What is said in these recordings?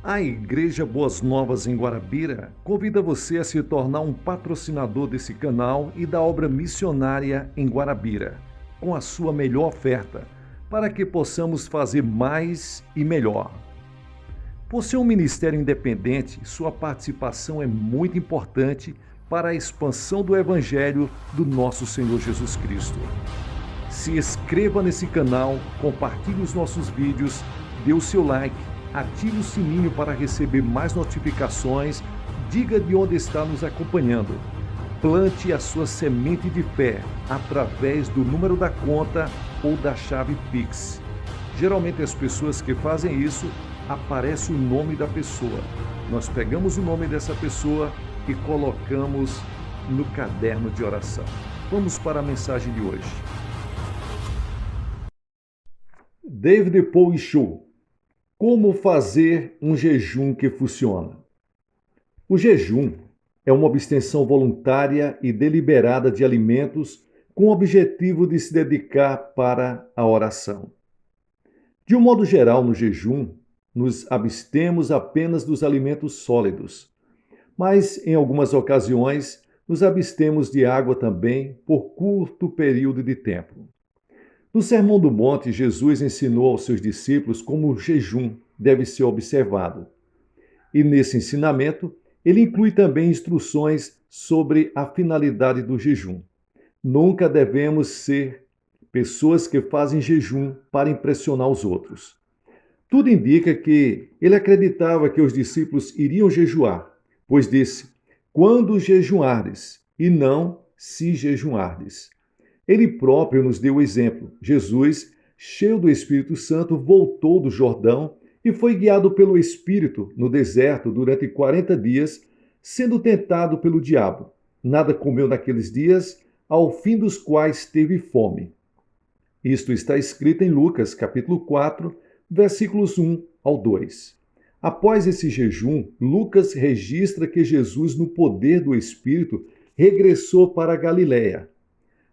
A Igreja Boas Novas em Guarabira convida você a se tornar um patrocinador desse canal e da obra missionária em Guarabira, com a sua melhor oferta, para que possamos fazer mais e melhor. Por ser um ministério independente, sua participação é muito importante para a expansão do Evangelho do nosso Senhor Jesus Cristo. Se inscreva nesse canal, compartilhe os nossos vídeos, dê o seu like, ative o sininho para receber mais notificações, diga de onde está nos acompanhando. Plante a sua semente de fé através do número da conta ou da chave Pix. Geralmente as pessoas que fazem isso, aparece o nome da pessoa. Nós pegamos o nome dessa pessoa e colocamos no caderno de oração. Vamos para a mensagem de hoje. David Paul Show. Como fazer um jejum que funciona? O jejum é uma abstenção voluntária e deliberada de alimentos com o objetivo de se dedicar para a oração. De um modo geral, no jejum, nos abstemos apenas dos alimentos sólidos, mas em algumas ocasiões nos abstemos de água também por curto período de tempo. No Sermão do Monte, Jesus ensinou aos seus discípulos como o jejum deve ser observado. E nesse ensinamento, ele inclui também instruções sobre a finalidade do jejum. Nunca devemos ser pessoas que fazem jejum para impressionar os outros. Tudo indica que ele acreditava que os discípulos iriam jejuar, pois disse: "Quando jejuardes", e não "se jejuardes". Ele próprio nos deu o exemplo. Jesus, cheio do Espírito Santo, voltou do Jordão e foi guiado pelo Espírito no deserto durante 40 dias, sendo tentado pelo diabo. Nada comeu naqueles dias, ao fim dos quais teve fome. Isto está escrito em Lucas, capítulo 4, versículos 1 ao 2. Após esse jejum, Lucas registra que Jesus, no poder do Espírito, regressou para a Galiléia.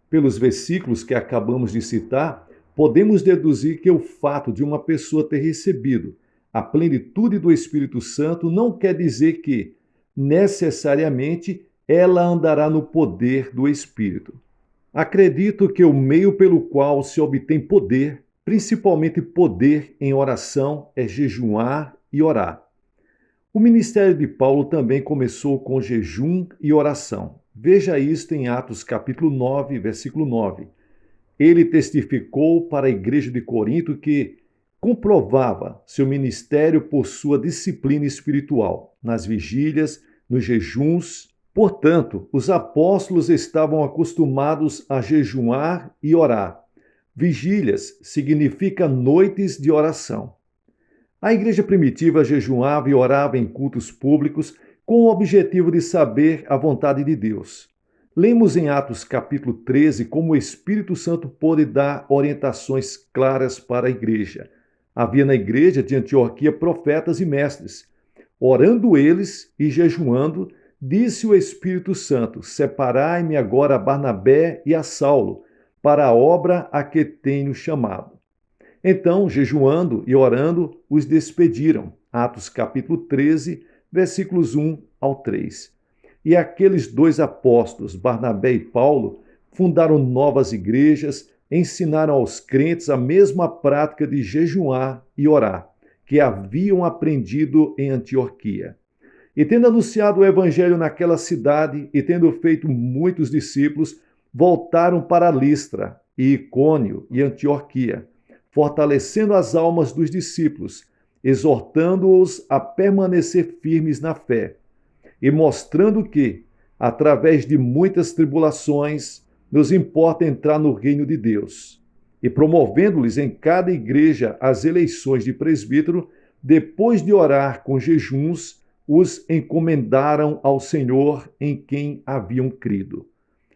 Pelos versículos que acabamos de citar, podemos deduzir que o fato de uma pessoa ter recebido a plenitude do Espírito Santo não quer dizer que, necessariamente, ela andará no poder do Espírito. Acredito que o meio pelo qual se obtém poder, principalmente poder em oração, é jejuar e orar. O ministério de Paulo também começou com jejum e oração. Veja isto em Atos capítulo 9, versículo 9. Ele testificou para a igreja de Corinto que comprovava seu ministério por sua disciplina espiritual, nas vigílias, nos jejuns. Portanto, os apóstolos estavam acostumados a jejuar e orar. Vigílias significa noites de oração. A igreja primitiva jejuava e orava em cultos públicos com o objetivo de saber a vontade de Deus. Lemos em Atos capítulo 13 como o Espírito Santo pôde dar orientações claras para a igreja. Havia na igreja de Antioquia profetas e mestres. Orando eles e jejuando, disse o Espírito Santo: "Separai-me agora a Barnabé e a Saulo, para a obra a que tenho chamado." Então, jejuando e orando, os despediram. Atos capítulo 13, versículos 1 ao 3. E aqueles dois apóstolos, Barnabé e Paulo, fundaram novas igrejas, ensinaram aos crentes a mesma prática de jejuar e orar, que haviam aprendido em Antioquia. E tendo anunciado o evangelho naquela cidade e tendo feito muitos discípulos, voltaram para Listra, e Icônio e Antioquia, fortalecendo as almas dos discípulos, exortando-os a permanecer firmes na fé, e mostrando que, através de muitas tribulações, nos importa entrar no reino de Deus, e promovendo-lhes em cada igreja as eleições de presbítero, depois de orar com jejuns, os encomendaram ao Senhor em quem haviam crido.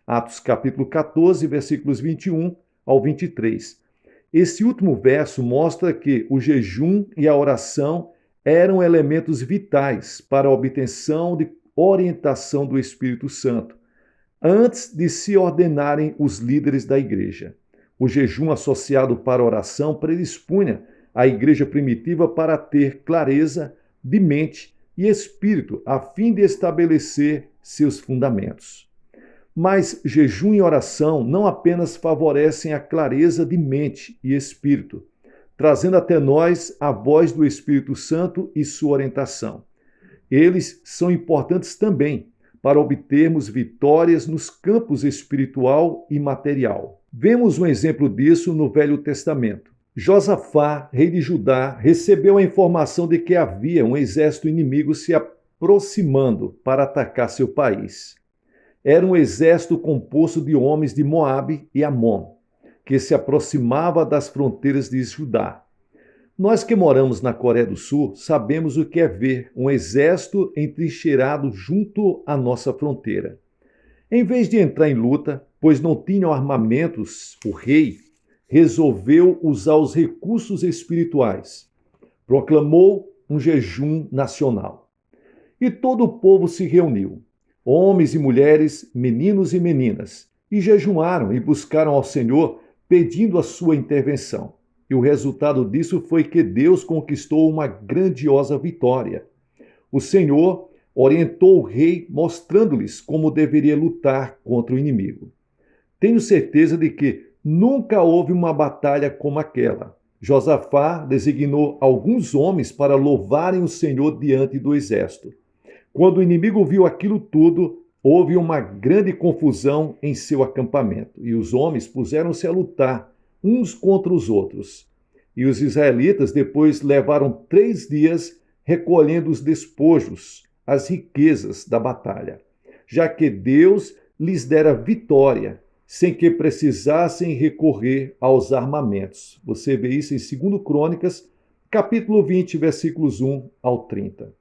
Atos capítulo 14, versículos 21 ao 23. Esse último verso mostra que o jejum e a oração eram elementos vitais para a obtenção de orientação do Espírito Santo, antes de se ordenarem os líderes da igreja. O jejum associado para a oração predispunha a igreja primitiva para ter clareza de mente e espírito, a fim de estabelecer seus fundamentos. Mas jejum e oração não apenas favorecem a clareza de mente e espírito, trazendo até nós a voz do Espírito Santo e sua orientação. Eles são importantes também para obtermos vitórias nos campos espiritual e material. Vemos um exemplo disso no Velho Testamento. Josafá, rei de Judá, recebeu a informação de que havia um exército inimigo se aproximando para atacar seu país. Era um exército composto de homens de Moabe e Amon, que se aproximava das fronteiras de Judá. Nós que moramos na Coreia do Sul sabemos o que é ver um exército entrincheirado junto à nossa fronteira. Em vez de entrar em luta, pois não tinham armamentos, o rei resolveu usar os recursos espirituais. Proclamou um jejum nacional. E todo o povo se reuniu, homens e mulheres, meninos e meninas, e jejuaram e buscaram ao Senhor, pedindo a sua intervenção. E o resultado disso foi que Deus conquistou uma grandiosa vitória. O Senhor orientou o rei, mostrando-lhes como deveria lutar contra o inimigo. Tenho certeza de que nunca houve uma batalha como aquela. Josafá designou alguns homens para louvarem o Senhor diante do exército. Quando o inimigo viu aquilo tudo, houve uma grande confusão em seu acampamento, e os homens puseram-se a lutar uns contra os outros. E os israelitas depois levaram 3 dias recolhendo os despojos, as riquezas da batalha, já que Deus lhes dera vitória, sem que precisassem recorrer aos armamentos. Você vê isso em 2 Crônicas, capítulo 20, versículos 1 ao 30.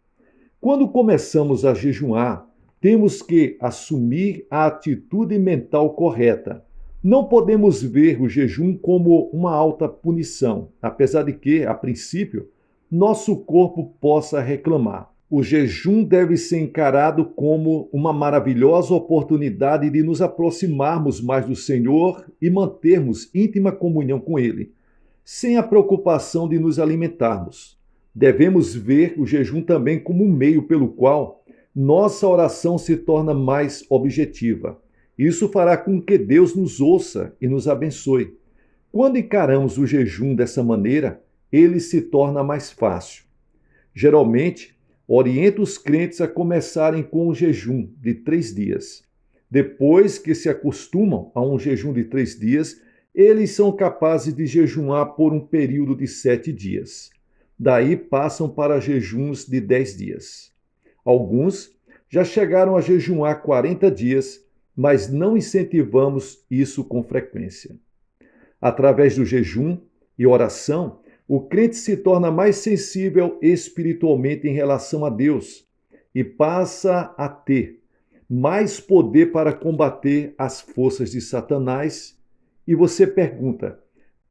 Quando começamos a jejuar, temos que assumir a atitude mental correta. Não podemos ver o jejum como uma alta punição, apesar de que, a princípio, nosso corpo possa reclamar. O jejum deve ser encarado como uma maravilhosa oportunidade de nos aproximarmos mais do Senhor e mantermos íntima comunhão com Ele, sem a preocupação de nos alimentarmos. Devemos ver o jejum também como um meio pelo qual nossa oração se torna mais objetiva. Isso fará com que Deus nos ouça e nos abençoe. Quando encaramos o jejum dessa maneira, ele se torna mais fácil. Geralmente, oriento os crentes a começarem com um jejum de 3 dias. Depois que se acostumam a um jejum de 3 dias, eles são capazes de jejuar por um período de 7 dias. Daí passam para jejuns de 10 dias. Alguns já chegaram a jejuar 40 dias, mas não incentivamos isso com frequência. Através do jejum e oração, o crente se torna mais sensível espiritualmente em relação a Deus e passa a ter mais poder para combater as forças de Satanás. E você pergunta,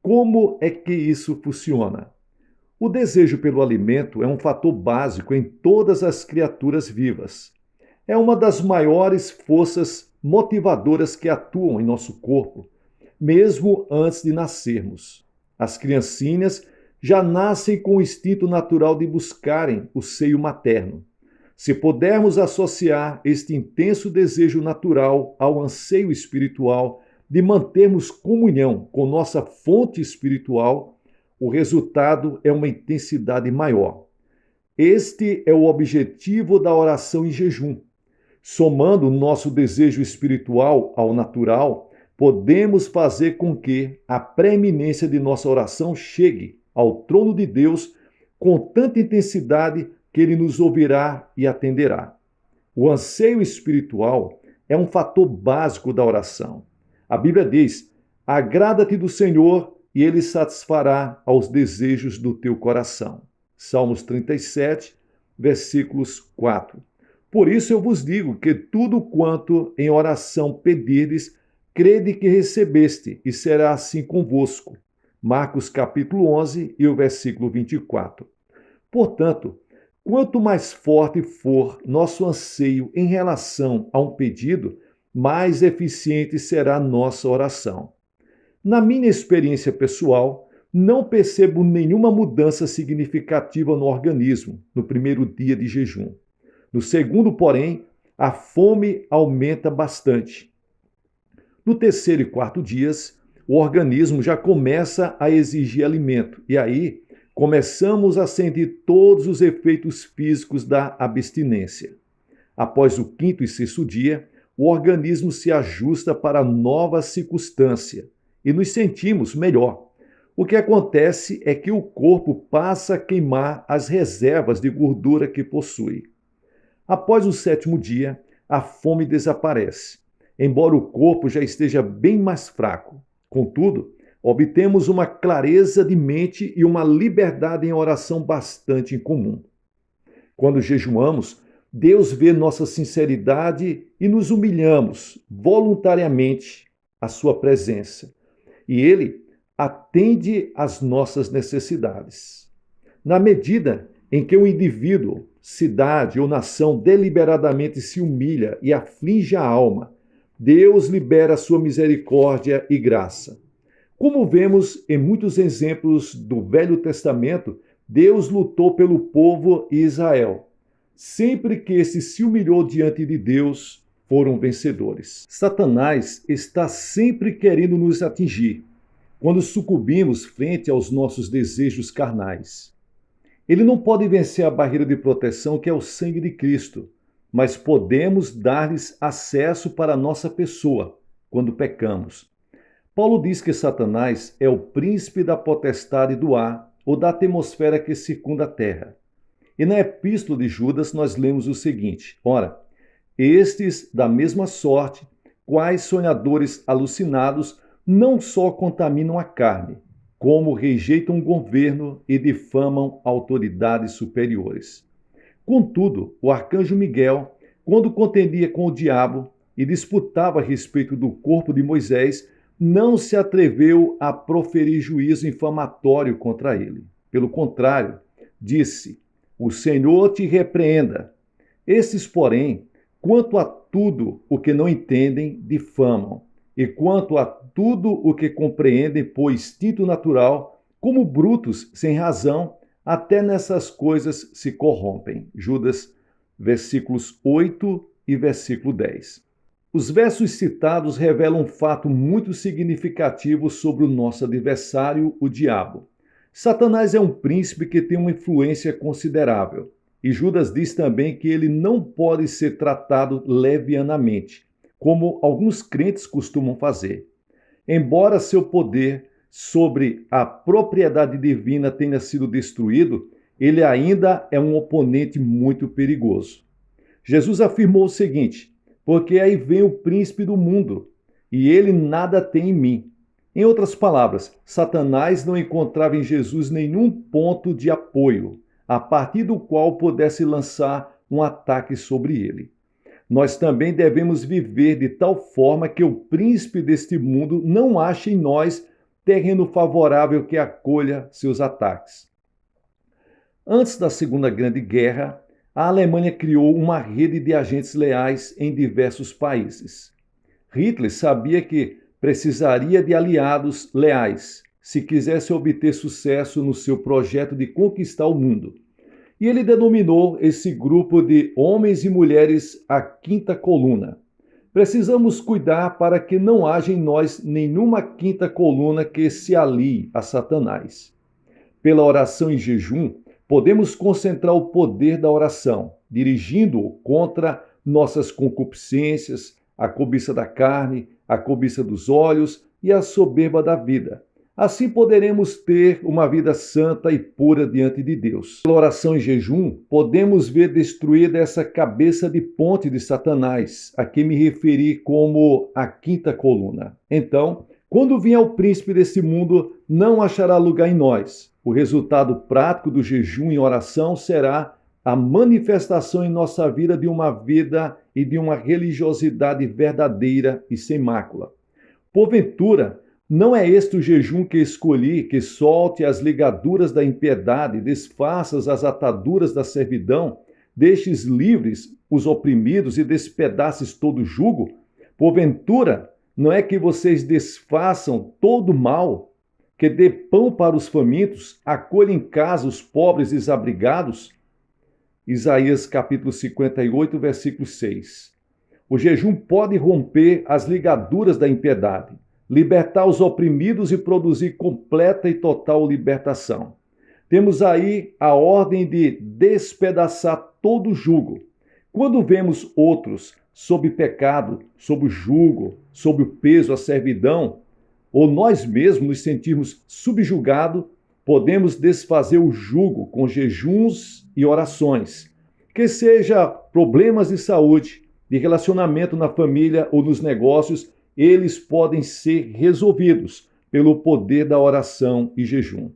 como é que isso funciona? O desejo pelo alimento é um fator básico em todas as criaturas vivas. É uma das maiores forças motivadoras que atuam em nosso corpo, mesmo antes de nascermos. As criancinhas já nascem com o instinto natural de buscarem o seio materno. Se pudermos associar este intenso desejo natural ao anseio espiritual de mantermos comunhão com nossa fonte espiritual, o resultado é uma intensidade maior. Este é o objetivo da oração em jejum. Somando o nosso desejo espiritual ao natural, podemos fazer com que a preeminência de nossa oração chegue ao trono de Deus com tanta intensidade que Ele nos ouvirá e atenderá. O anseio espiritual é um fator básico da oração. A Bíblia diz, agrada-te do Senhor e Ele satisfará aos desejos do teu coração. Salmos 37, versículos 4. Por isso eu vos digo que tudo quanto em oração pedirdes, crede que recebeste, e será assim convosco. Marcos capítulo 11 e o versículo 24. Portanto, quanto mais forte for nosso anseio em relação a um pedido, mais eficiente será nossa oração. Na minha experiência pessoal, não percebo nenhuma mudança significativa no organismo no primeiro dia de jejum. No segundo, porém, a fome aumenta bastante. No terceiro e quarto dias, o organismo já começa a exigir alimento e aí começamos a sentir todos os efeitos físicos da abstinência. Após o quinto e sexto dia, o organismo se ajusta para a nova circunstância e nos sentimos melhor. O que acontece é que o corpo passa a queimar as reservas de gordura que possui. Após o sétimo dia, a fome desaparece, embora o corpo já esteja bem mais fraco. Contudo, obtemos uma clareza de mente e uma liberdade em oração bastante incomum. Quando jejuamos, Deus vê nossa sinceridade e nos humilhamos voluntariamente à sua presença. E Ele atende às nossas necessidades. Na medida em que o indivíduo, cidade ou nação deliberadamente se humilha e aflige a alma, Deus libera sua misericórdia e graça. Como vemos em muitos exemplos do Velho Testamento, Deus lutou pelo povo Israel. Sempre que esse se humilhou diante de Deus, foram vencedores. Satanás está sempre querendo nos atingir quando sucumbimos frente aos nossos desejos carnais. Ele não pode vencer a barreira de proteção que é o sangue de Cristo, mas podemos dar-lhes acesso para a nossa pessoa quando pecamos. Paulo diz que Satanás é o príncipe da potestade do ar ou da atmosfera que circunda a terra. E na epístola de Judas nós lemos o seguinte: ora, estes da mesma sorte, quais sonhadores alucinados, não só contaminam a carne, como rejeitam o governo e difamam autoridades superiores. Contudo, o arcanjo Miguel, quando contendia com o diabo e disputava a respeito do corpo de Moisés, não se atreveu a proferir juízo infamatório contra ele. Pelo contrário, disse: o Senhor te repreenda. Esses, porém, quanto a tudo o que não entendem, difamam, e quanto a tudo o que compreendem por instinto natural, como brutos sem razão, até nessas coisas se corrompem. Judas, versículos 8 e versículo 10. Os versos citados revelam um fato muito significativo sobre o nosso adversário, o diabo. Satanás é um príncipe que tem uma influência considerável. E Judas diz também que ele não pode ser tratado levianamente, como alguns crentes costumam fazer. Embora seu poder sobre a propriedade divina tenha sido destruído, ele ainda é um oponente muito perigoso. Jesus afirmou o seguinte: porque aí vem o príncipe do mundo, e ele nada tem em mim. Em outras palavras, Satanás não encontrava em Jesus nenhum ponto de apoio, a partir do qual pudesse lançar um ataque sobre ele. Nós também devemos viver de tal forma que o príncipe deste mundo não ache em nós terreno favorável que acolha seus ataques. Antes da Segunda Grande Guerra, a Alemanha criou uma rede de agentes leais em diversos países. Hitler sabia que precisaria de aliados leais se quisesse obter sucesso no seu projeto de conquistar o mundo. E ele denominou esse grupo de homens e mulheres a quinta coluna. Precisamos cuidar para que não haja em nós nenhuma quinta coluna que se alie a Satanás. Pela oração em jejum, podemos concentrar o poder da oração, dirigindo-o contra nossas concupiscências, a cobiça da carne, a cobiça dos olhos e a soberba da vida. Assim poderemos ter uma vida santa e pura diante de Deus. Pela oração em jejum, podemos ver destruída essa cabeça de ponte de Satanás, a que me referi como a quinta coluna. Então, quando vier o príncipe desse mundo, não achará lugar em nós. O resultado prático do jejum e oração será a manifestação em nossa vida de uma vida e de uma religiosidade verdadeira e sem mácula. Porventura, não é este o jejum que escolhi, que solte as ligaduras da impiedade, desfaças as ataduras da servidão, deixes livres os oprimidos e despedaces todo jugo? Porventura, não é que vocês desfaçam todo o mal? que dê pão para os famintos, acolha em casa os pobres e desabrigados. Isaías capítulo 58, versículo 6. O jejum pode romper as ligaduras da impiedade, libertar os oprimidos e produzir completa e total libertação. Temos aí a ordem de despedaçar todo jugo. Quando vemos outros sob pecado, sob o jugo, sob o peso, a servidão, ou nós mesmos nos sentirmos subjugados, podemos desfazer o jugo com jejuns e orações. Que seja problemas de saúde, de relacionamento na família ou nos negócios, eles podem ser resolvidos pelo poder da oração e jejum.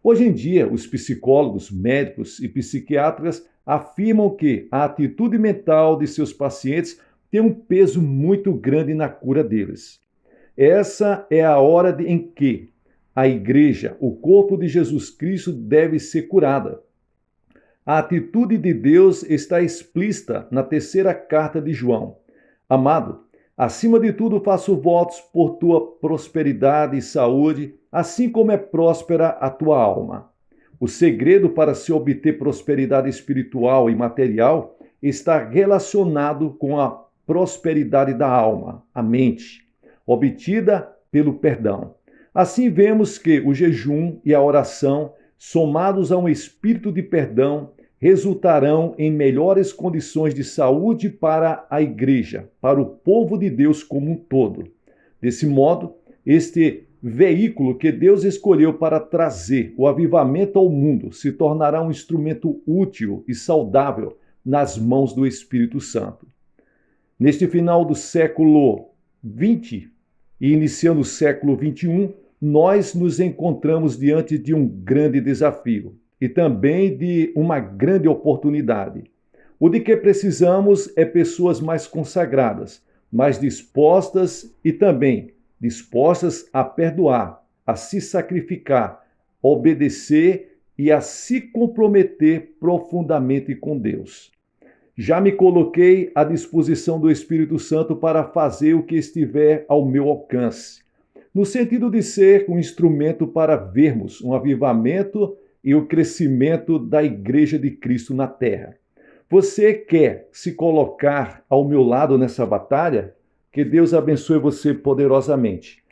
Hoje em dia, os psicólogos, médicos e psiquiatras afirmam que a atitude mental de seus pacientes tem um peso muito grande na cura deles. Essa é a hora em que a igreja, o corpo de Jesus Cristo, deve ser curada. A atitude de Deus está explícita na terceira carta de João. Amado, acima de tudo faço votos por tua prosperidade e saúde, assim como é próspera a tua alma. O segredo para se obter prosperidade espiritual e material está relacionado com a prosperidade da alma, a mente, obtida pelo perdão. Assim vemos que o jejum e a oração, somados a um espírito de perdão, resultarão em melhores condições de saúde para a igreja, para o povo de Deus como um todo. Desse modo, este veículo que Deus escolheu para trazer o avivamento ao mundo se tornará um instrumento útil e saudável nas mãos do Espírito Santo. Neste final do século XX e iniciando o século XXI, nós nos encontramos diante de um grande desafio e também de uma grande oportunidade. O de que precisamos é pessoas mais consagradas, mais dispostas e também dispostas a perdoar, a se sacrificar, a obedecer e a se comprometer profundamente com Deus. Já me coloquei à disposição do Espírito Santo para fazer o que estiver ao meu alcance, no sentido de ser um instrumento para vermos um avivamento e o crescimento da Igreja de Cristo na Terra. Você quer se colocar ao meu lado nessa batalha? Que Deus abençoe você poderosamente.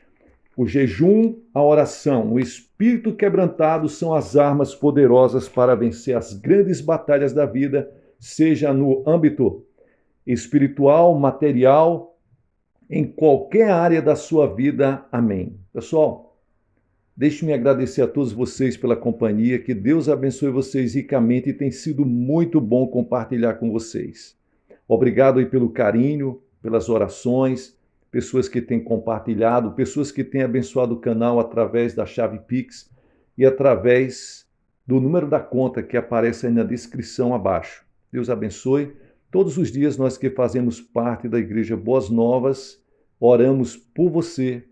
O jejum, a oração, o espírito quebrantado são as armas poderosas para vencer as grandes batalhas da vida, seja no âmbito espiritual, material, em qualquer área da sua vida. Amém. Pessoal, deixe-me agradecer a todos vocês pela companhia, que Deus abençoe vocês ricamente e tem sido muito bom compartilhar com vocês. Obrigado aí pelo carinho, pelas orações, pessoas que têm compartilhado, pessoas que têm abençoado o canal através da chave Pix e através do número da conta que aparece aí na descrição abaixo. Deus abençoe. Todos os dias nós que fazemos parte da Igreja Boas Novas, oramos por você,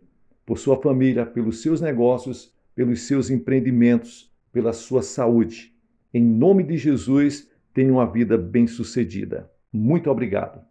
por sua família, pelos seus negócios, pelos seus empreendimentos, pela sua saúde. Em nome de Jesus, tenha uma vida bem-sucedida. Muito obrigado.